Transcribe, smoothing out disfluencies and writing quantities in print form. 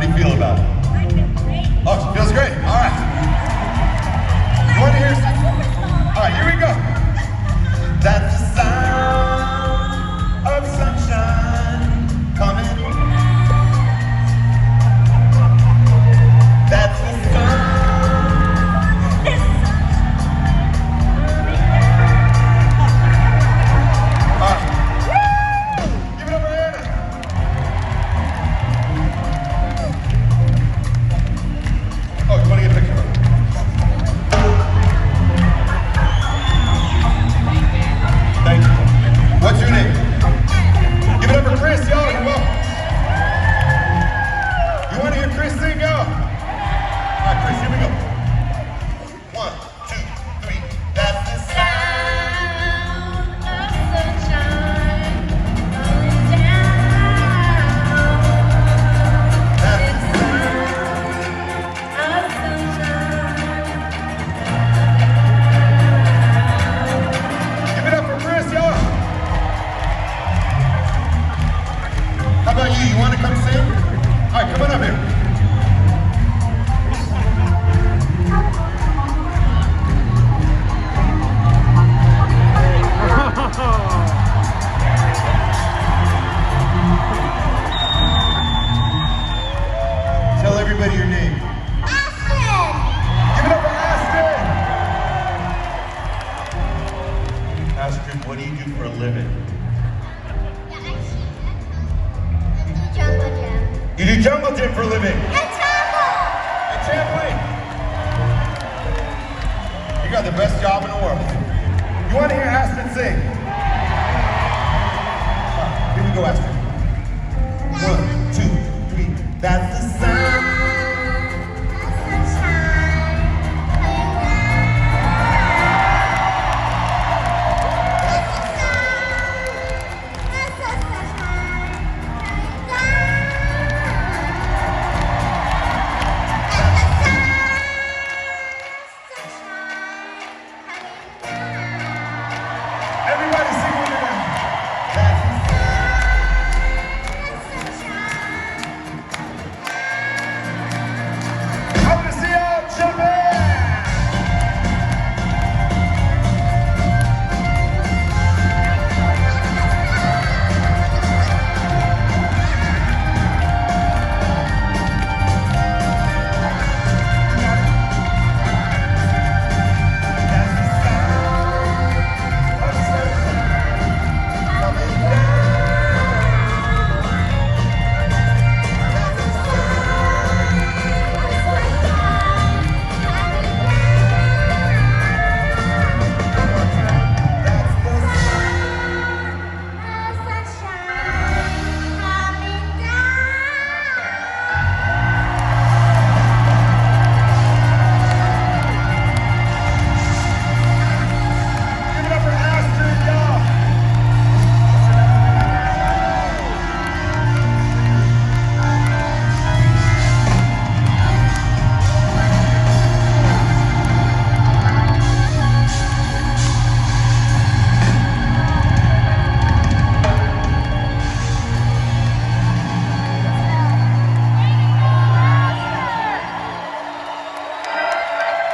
do you feel about it? I feel great. Oh, she feels great. All right. You want to hear? All right, here we go. That's the sound of sunshine coming. That's the sound. What's your name? Give it up for Chris, y'all. You're welcome. You want to hear Chris sing? Go. All right, Chris, here we go. 1, 2, 3. That's the Sound of sunshine coming down. That's the Of sunshine. Give it up for Chris, y'all. How about you? You want to come sing? All right, come on up here. Tell everybody your name. Aspen! Give it up for Aston. Aston, what do you do for a living? Jungle Gym. You do jungle gym for a living. And travel! And trampoline. You got the best job in the world. You want to hear Aston sing? Here we go, Aston. 1, 2, 3. That's the